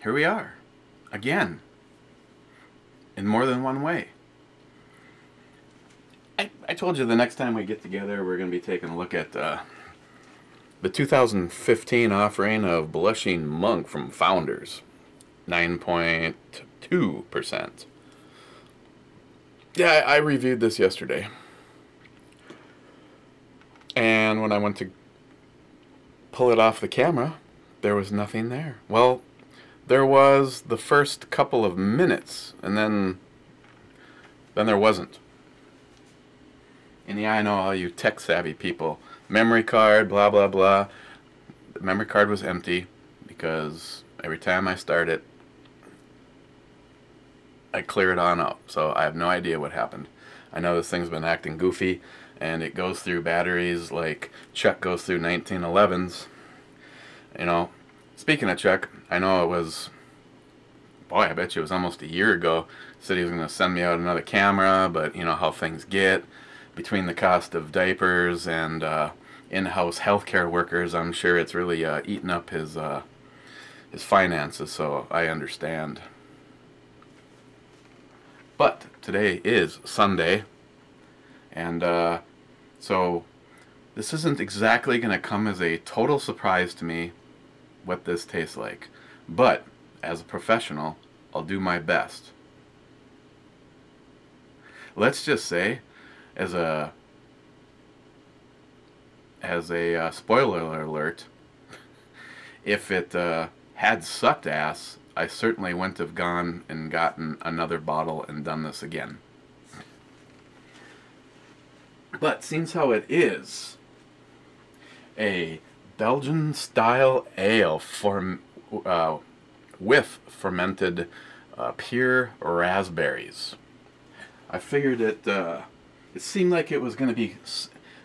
here we are, again, in more than one way. I told you the next time we get together we're going to be taking a look at the 2015 offering of Blushing Monk from Founders, 9.2%. Yeah, I reviewed this yesterday. And when I went to pull it off the camera, there was nothing there. Well, there was the first couple of minutes, and then there wasn't. And yeah, I know all you tech-savvy people. Memory card, blah, blah, blah. The memory card was empty because every time I start it, I clear it on out. So I have no idea what happened. I know this thing's been acting goofy, and it goes through batteries like Chuck goes through 1911s. You know, speaking of Chuck, I know it was, boy, I bet you it was almost a year ago. He said he was going to send me out another camera, but you know how things get. Between the cost of diapers and in-house healthcare workers, I'm sure it's really eaten up his finances, so I understand. But today is Sunday, and so this isn't exactly going to come as a total surprise to me what this tastes like. But as a professional, I'll do my best. Let's just say, as a spoiler alert, if it had sucked ass, I certainly wouldn't have gone and gotten another bottle and done this again. But since how it is a Belgian-style ale with fermented pure raspberries, I figured it seemed like it was going to be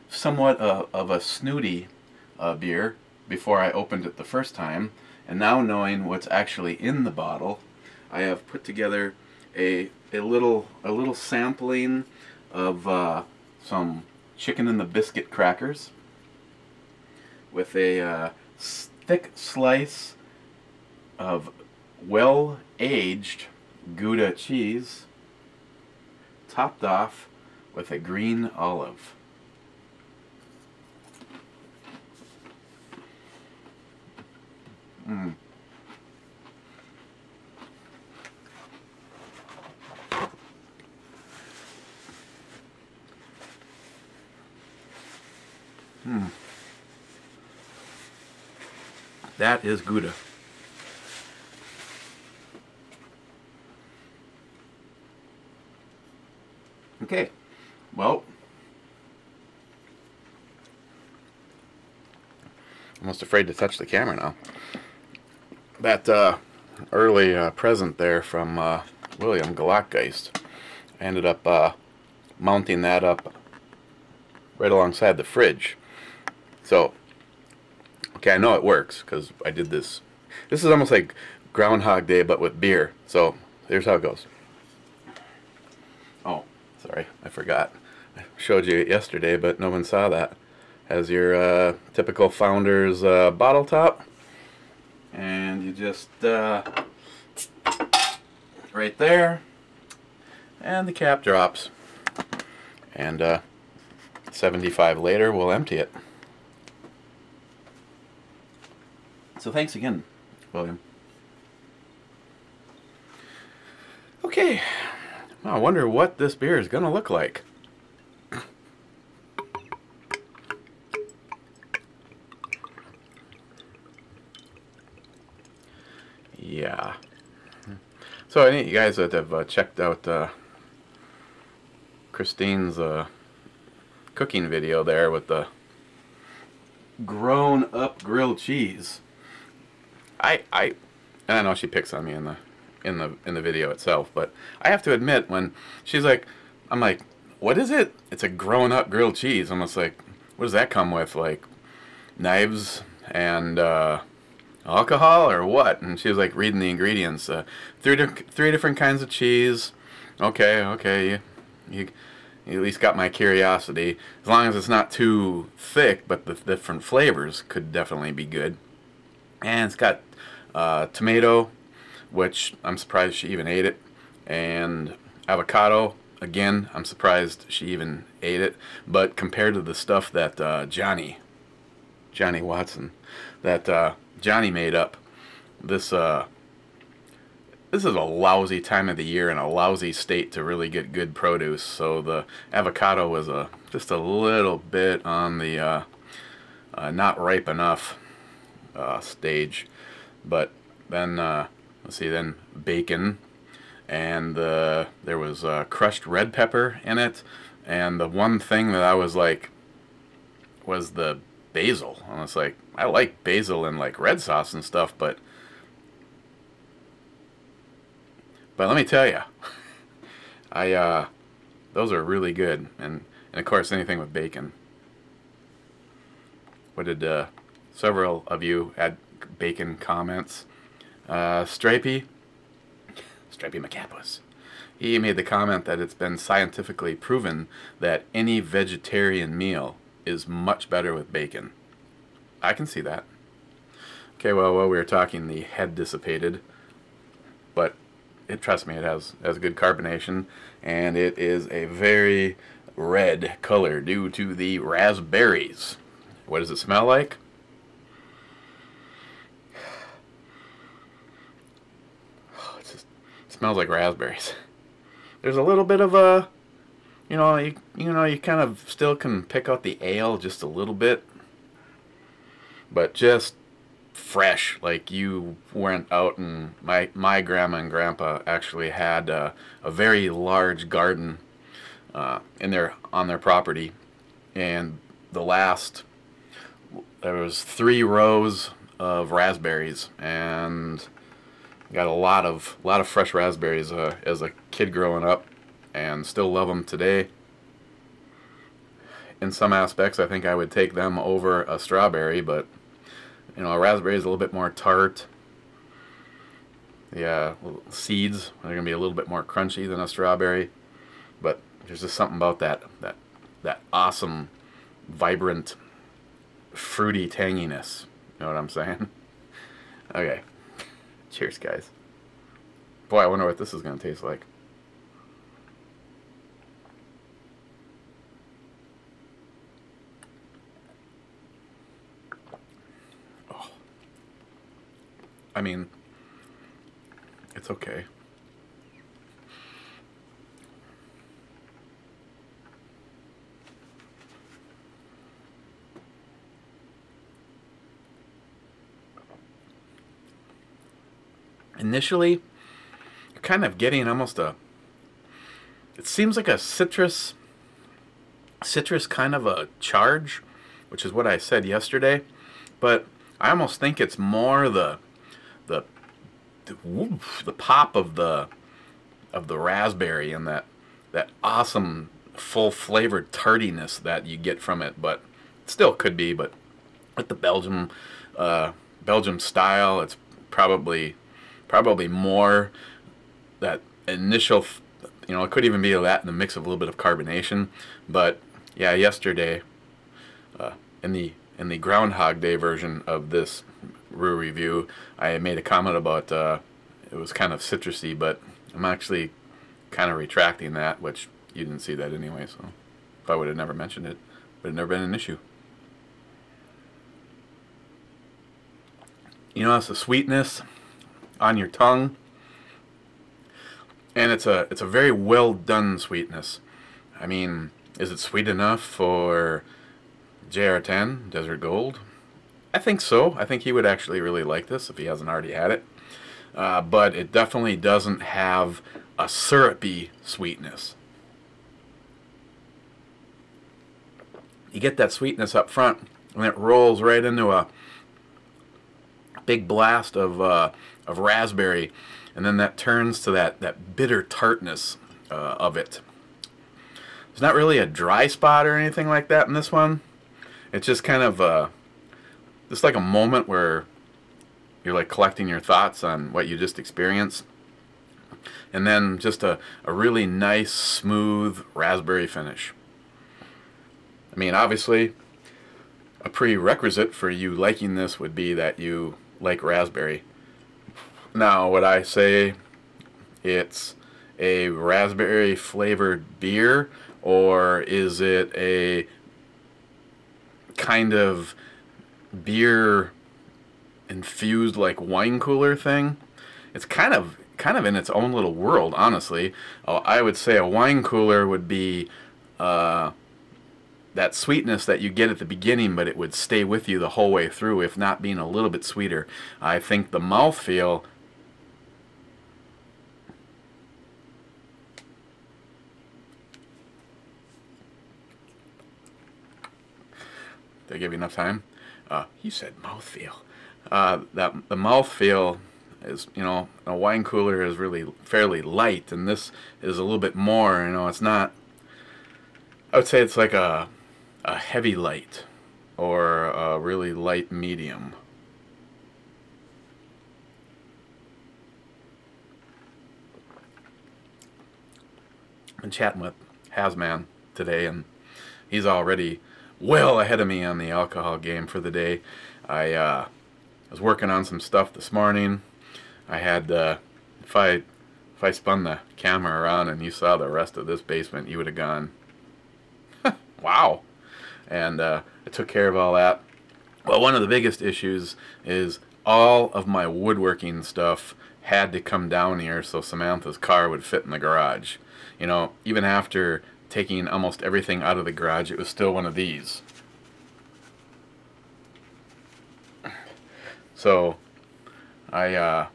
somewhat of a snooty beer before I opened it the first time, and now knowing what's actually in the bottle, I have put together a little sampling of some chicken in the biscuit crackers with a thick slice of well-aged Gouda cheese, topped off with a green olive. That is Gouda. Okay, well, I'm almost afraid to touch the camera now. That early present there from William Galakgeist, I ended up mounting that up right alongside the fridge. So, okay, I know it works because I did this. This is almost like Groundhog Day but with beer. So, here's how it goes. Oh, sorry, I forgot. I showed you it yesterday, but no one saw that. Has your typical Founders bottle top, and you just right there, and the cap drops, and 75 later we'll empty it. So thanks again, William. Okay, I wonder what this beer is gonna look like. Yeah. So any of you guys that have checked out Christine's cooking video there with the grown-up grilled cheese, I know she picks on me in the video itself, but I have to admit, when she's like, I'm like, what is it? It's a grown-up grilled cheese. I'm just like, what does that come with? Like knives and alcohol or what? And she was like reading the ingredients. Three different kinds of cheese. Okay, you at least got my curiosity. As long as it's not too thick, but the different flavors could definitely be good. And it's got tomato, which I'm surprised she even ate it. And avocado, again, I'm surprised she even ate it. But compared to the stuff that Johnny Watson, that Johnny made up, this this is a lousy time of the year and a lousy state to really get good produce. So the avocado was just a little bit on the not ripe enough stage. But then let's see, then bacon, and there was crushed red pepper in it, and the one thing that I was like was the basil. I was like, I like basil in like red sauce and stuff, but let me tell you, those are really good, and of course anything with bacon. What did several of you add bacon comments? Stripey McCapus. He made the comment that it's been scientifically proven that any vegetarian meal is much better with bacon. I can see that. Okay, well, while we were talking, the head dissipated, but trust me, it has good carbonation, and it is a very red color due to the raspberries. What does it smell like? Oh, it smells like raspberries. There's a little bit of a, you kind of still can pick out the ale just a little bit, but just fresh, like you went out, and my grandma and grandpa actually had a very large garden on their property, and there was 3 rows of raspberries, and got a lot of fresh raspberries as a kid growing up, and still love them today. In some aspects, I think I would take them over a strawberry, but a raspberry is a little bit more tart. The seeds are going to be a little bit more crunchy than a strawberry, but there's just something about that awesome, vibrant, fruity tanginess. You know what I'm saying? Okay. Cheers, guys. Boy, I wonder what this is going to taste like. I mean, it's okay. Initially, you're kind of getting almost it seems like a citrus kind of a charge, which is what I said yesterday, but I almost think it's more the pop of the raspberry and that awesome full flavored tardiness that you get from it. But it still could be, but with the Belgium style, it's probably more that initial, it could even be that in the mix of a little bit of carbonation. But yeah, yesterday in the Groundhog Day version of this brew review, I made a comment about it was kind of citrusy, but I'm actually kind of retracting that, which you didn't see that anyway, so if I would have never mentioned it, it would have never been an issue. It's the sweetness on your tongue, and it's a very well done sweetness. I mean, is it sweet enough for JR10 Desert Gold? I think so. I think he would actually really like this if he hasn't already had it. But it definitely doesn't have a syrupy sweetness. You get that sweetness up front, and it rolls right into a big blast of raspberry, and then that turns to that bitter tartness of it. There's not really a dry spot or anything like that in this one. It's just kind of just like a moment where you're like collecting your thoughts on what you just experienced, and then just a really nice smooth raspberry finish. I mean, obviously a prerequisite for you liking this would be that you like raspberry. Now, would I say it's a raspberry flavored beer, or is it a kind of beer infused like wine cooler thing? It's kind of in its own little world, honestly. I would say a wine cooler would be that sweetness that you get at the beginning, but it would stay with you the whole way through, if not being a little bit sweeter. I think the mouthfeel. Did I give you enough time? You said mouthfeel. That the mouthfeel is, a wine cooler is really fairly light, and this is a little bit more. It's not. I would say it's like a heavy light or a really light medium. I've been chatting with Hazman today, and he's already well ahead of me on the alcohol game for the day. I was working on some stuff this morning. I had, if I spun the camera around and you saw the rest of this basement, you would have gone, wow. And I took care of all that. Well, one of the biggest issues is all of my woodworking stuff had to come down here so Samantha's car would fit in the garage. Even after taking almost everything out of the garage, it was still one of these. So I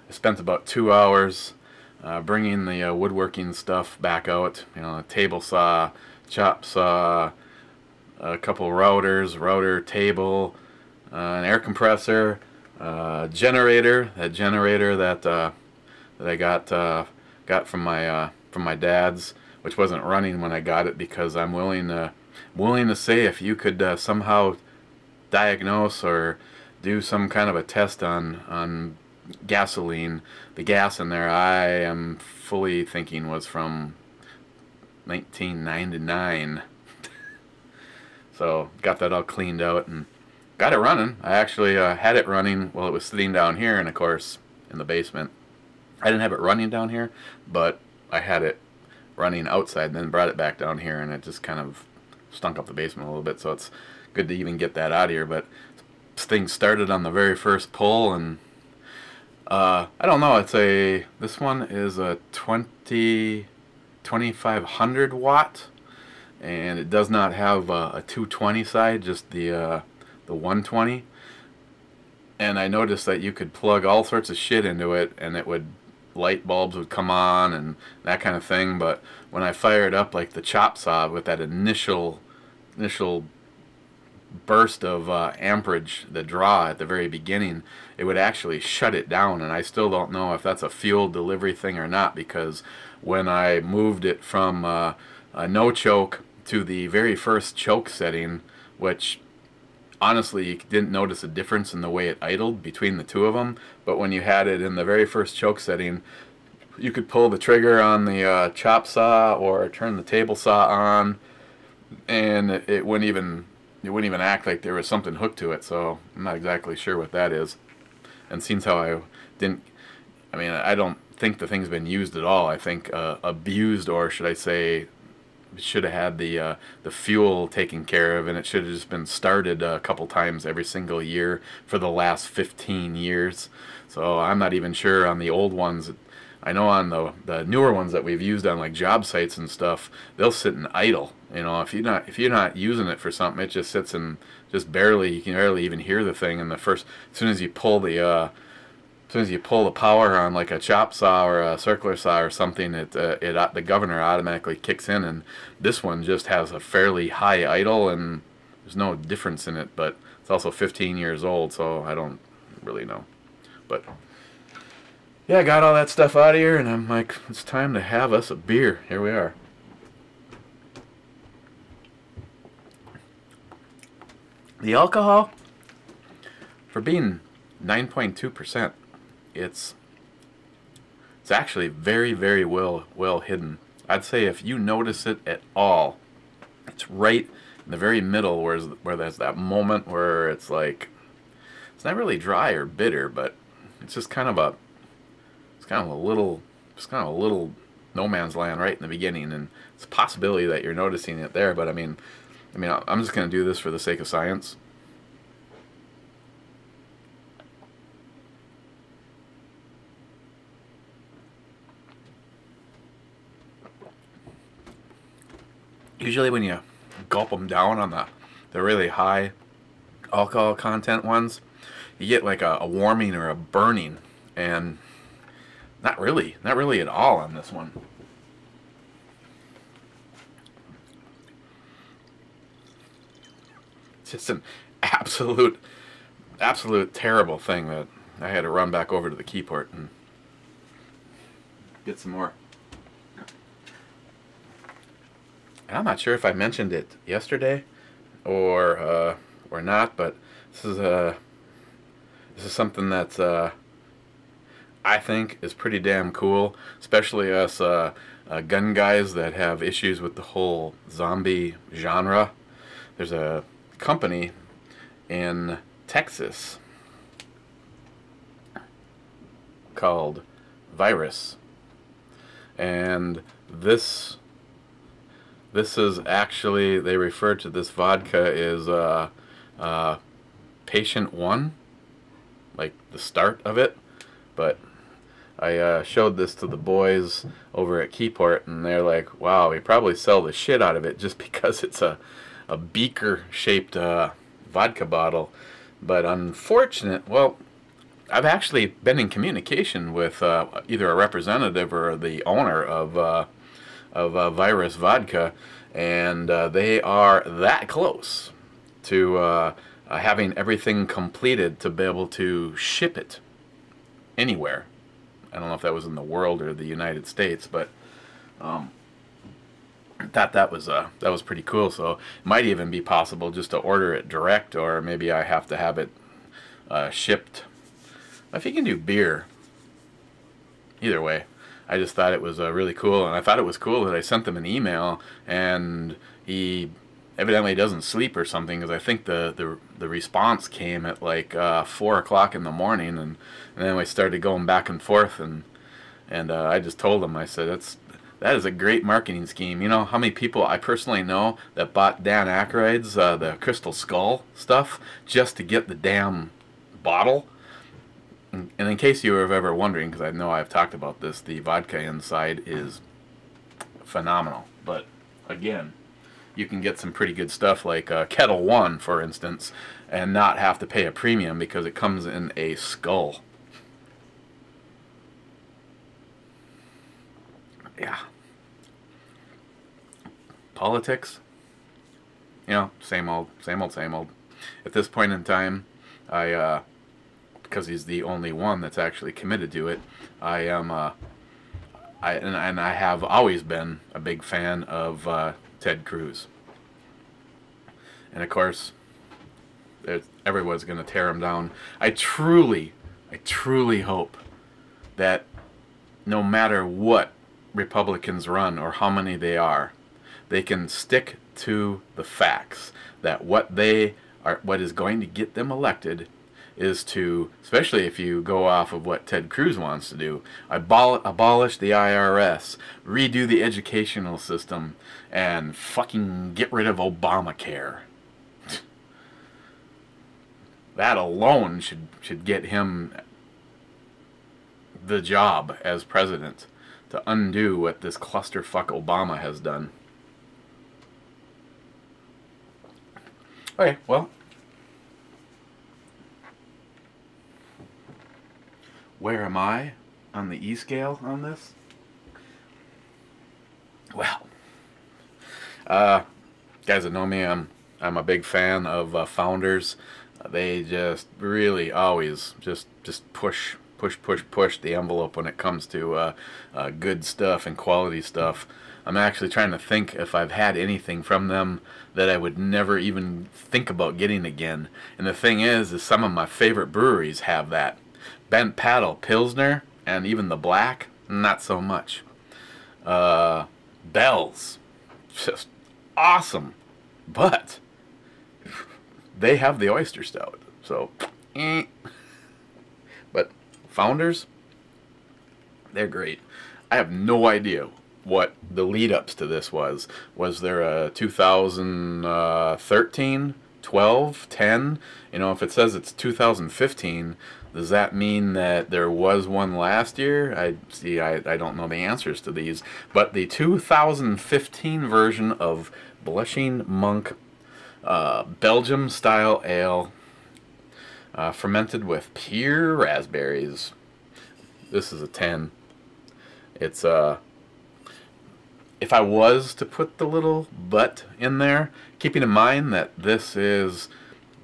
spent about 2 hours bringing the woodworking stuff back out. A table saw, chop saw, a couple routers, router table, an air compressor, generator. That generator that I got from my dad's, which wasn't running when I got it, because I'm willing to say, if you could somehow diagnose or do some kind of a test on gasoline, the gas in there, I am fully thinking was from 1999. So got that all cleaned out and got it running. I actually had it running while it was sitting down here, and of course in the basement. I didn't have it running down here, but I had it running outside and then brought it back down here, and it just kind of stunk up the basement a little bit, so it's good to even get that out of here. But this thing started on the very first pull, and I don't know, this one is a 2500 watt, and it does not have a 220 side, just the 120. And I noticed that you could plug all sorts of shit into it, and light bulbs would come on and that kind of thing. But when I fired up like the chop saw with that initial burst of amperage, the draw at the very beginning, it would actually shut it down. And I still don't know if that's a fuel delivery thing or not, because when I moved it from a no choke to the very first choke setting, which honestly you didn't notice a difference in the way it idled between the two of them, but when you had it in the very first choke setting, you could pull the trigger on the chop saw or turn the table saw on, and it wouldn't even act like there was something hooked to it. So I'm not exactly sure what that is. And seems how I don't think the thing's been used at all. I think abused, or should I say, should have had the fuel taken care of, and it should have just been started a couple times every single year for the last 15 years. So I'm not even sure on the old ones. I know on the newer ones that we've used on like job sites and stuff, they'll sit and idle. If you're not using it for something, it just sits and just barely, you can barely even hear the thing. And as soon as you pull the power on like a chop saw or a circular saw or something, the governor automatically kicks in. And this one just has a fairly high idle, and there's no difference in it. But it's also 15 years old, so I don't really know. But yeah, I got all that stuff out of here, and I'm like, it's time to have us a beer. Here we are. The alcohol, for being 9.2%, it's actually very, very well hidden. I'd say if you notice it at all, it's right in the very middle where there's that moment where it's like, it's not really dry or bitter, but it's just kind of a, it's kind of a little, it's kind of a little no man's land right in the beginning, and it's a possibility that you're noticing it there. But I mean, I'm just going to do this for the sake of science. Usually when you gulp them down on the really high alcohol content ones, you get like a warming or a burning, and not really at all on this one. It's just an absolute terrible thing that I had to run back over to the keyport and get some more. And I'm not sure if I mentioned it yesterday or not, but this is something that's I think is pretty damn cool, especially us gun guys that have issues with the whole zombie genre. There's a company in Texas called Virus, and this is actually, they refer to this vodka as Patient 1, like the start of it. But I showed this to the boys over at Keyport, and they're like, wow, we probably sell the shit out of it just because it's a beaker-shaped vodka bottle. But unfortunate, well, I've actually been in communication with either a representative or the owner of Virus Vodka, and they are that close to having everything completed to be able to ship it anywhere. I don't know if that was in the world or the United States, but I thought that was pretty cool. So it might even be possible just to order it direct, or maybe I have to have it shipped. If you can do beer, either way. I just thought it was really cool, and I thought it was cool that I sent them an email, and he evidently doesn't sleep or something, because I think the response came at like 4 o'clock in the morning, and then we started going back and forth, and I just told him, I said, that is a great marketing scheme. You know how many people I personally know that bought Dan Aykroyd's the Crystal Skull stuff just to get the damn bottle? And in case you were ever wondering, because I know I've talked about this, the vodka inside is phenomenal. But again, you can get some pretty good stuff like Kettle One, for instance, and not have to pay a premium because it comes in a skull. Yeah. Politics, you know, same old, same old, same old. At this point in time, because he's the only one that's actually committed to it, I have always been a big fan of Ted Cruz. And of course, everyone's going to tear him down. I truly hope that no matter what Republicans run or how many they are, they can stick to the facts that what is going to get them elected is to, especially if you go off of what Ted Cruz wants to do, abolish the IRS, redo the educational system, and fucking get rid of Obamacare. That alone should get him the job as president, to undo what this clusterfuck Obama has done. Okay, well, where am I on the E scale on this? Well, guys that know me, I'm a big fan of Founders. They just really always just push the envelope when it comes to good stuff and quality stuff. I'm actually trying to think if I've had anything from them that I would never even think about getting again. And the thing is some of my favorite breweries have that. Bent Paddle Pilsner, and even the Black, not so much. Bell's, just awesome. But they have the Oyster Stout, so but Founders, they're great. I have no idea what the lead-ups to this was. Was there a 2013, 12, 10? You know, if it says it's 2015, does that mean that there was one last year? I don't know the answers to these. But the 2015 version of Blushing Monk Belgium-style ale, fermented with pure raspberries. This is a 10. It's if I was to put the little but in there, keeping in mind that this is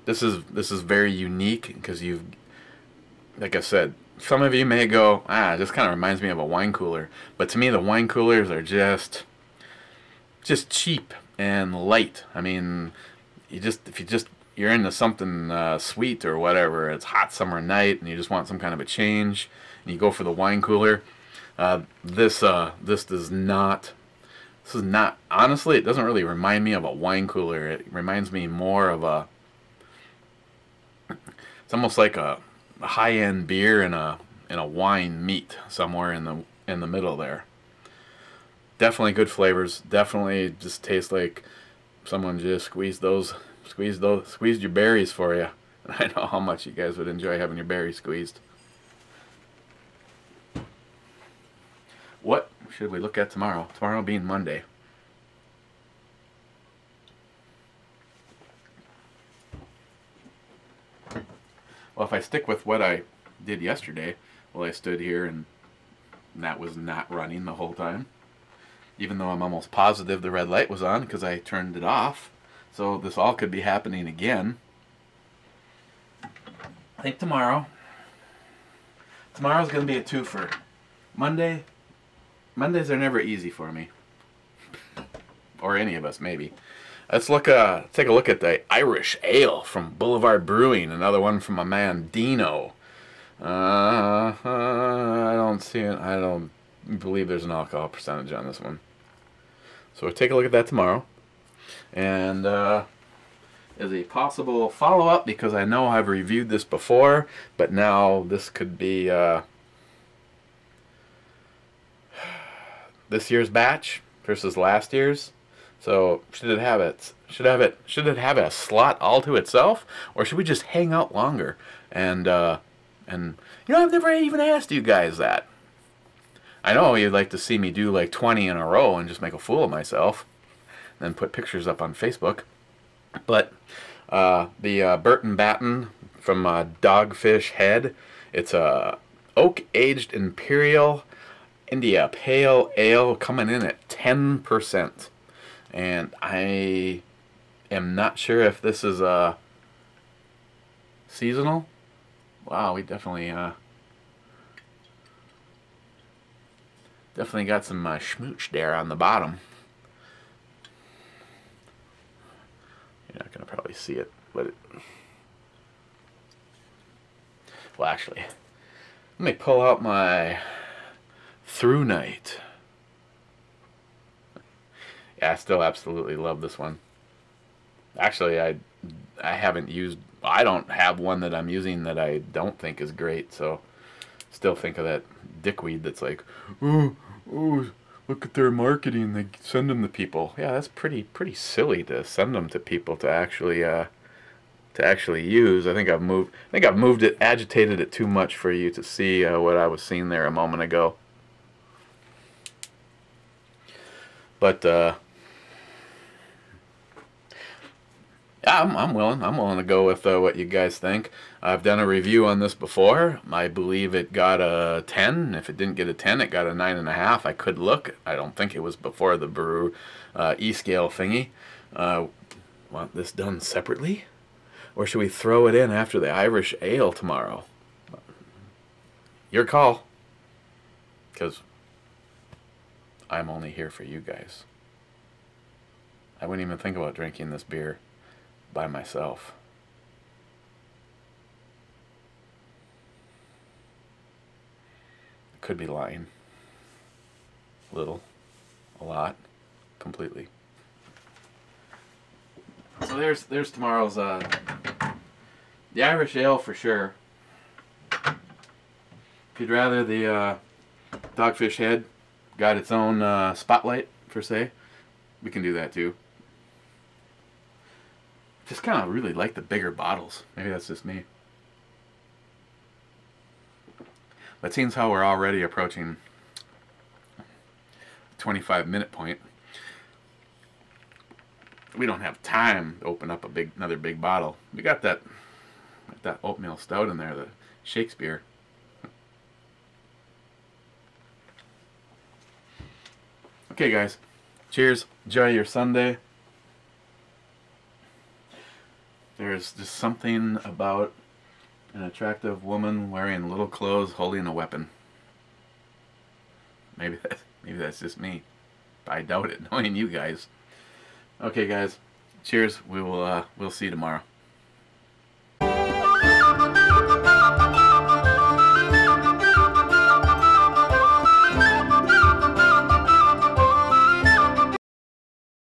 very unique, because you've, like I said, some of you may go, this kind of reminds me of a wine cooler, but to me the wine coolers are just cheap and light. I mean, if you're into something sweet or whatever, it's hot summer night and you just want some kind of a change, and you go for the wine cooler. This is not, honestly, it doesn't really remind me of a wine cooler. It reminds me more of it's almost like a high-end beer and a wine meet somewhere in the middle there. Definitely good flavors. Definitely just tastes like someone just squeezed your berries for you. I know how much you guys would enjoy having your berries squeezed. What should we look at tomorrow? Tomorrow being Monday. Well, if I stick with what I did yesterday, well, I stood here and that was not running the whole time. Even though I'm almost positive the red light was on because I turned it off. So this all could be happening again. I think tomorrow's going to be a twofer. Mondays are never easy for me. Or any of us, maybe. Let's take a look at the Irish Ale from Boulevard Brewing. Another one from my man Dino. I don't see it. I don't believe there's an alcohol percentage on this one. So we'll take a look at that tomorrow. And as a possible follow-up, because I know I've reviewed this before, but now this could be this year's batch versus last year's. So should it have a slot all to itself, or should we just hang out longer? And you know, I've never even asked you guys that. I know you'd like to see me do like 20 in a row and just make a fool of myself, and then put pictures up on Facebook. But the Burton Batten from Dogfish Head, it's a oak-aged Imperial India Pale Ale coming in at 10%. And I am not sure if this is seasonal. Wow, we definitely got some schmooch there on the bottom. You're not going to probably see it, but well, actually, let me pull out my Through Night. Yeah, I still absolutely love this one. Actually, I don't have one that I'm using that I don't think is great, so still think of that dickweed that's like, oh, look at their marketing, they send them to people. Yeah, that's pretty silly to send them to people to actually use. I think I've moved it, agitated it too much for you to see what I was seeing there a moment ago. But yeah, I'm willing to go with what you guys think. I've done a review on this before. I believe it got a 10. If it didn't get a 10, it got a 9.5. I could look. I don't think it was before the brew e-scale thingy. Want this done separately? Or should we throw it in after the Irish Ale tomorrow? Your call. Because I'm only here for you guys. I wouldn't even think about drinking this beer by myself. I could be lying. Little. A lot. Completely. So there's tomorrow's the Irish Ale for sure. If you'd rather the Dogfish Head got its own spotlight, per se, we can do that too. Just kind of really like the bigger bottles. Maybe that's just me. But seems how we're already approaching the 25-minute point, we don't have time to open up another big bottle. We got that oatmeal stout in there, the Shakespeare. Okay, guys. Cheers. Enjoy your Sunday. There's just something about an attractive woman wearing little clothes holding a weapon. Maybe that's just me. I doubt it, knowing you guys. Okay, guys. Cheers. We'll see you tomorrow.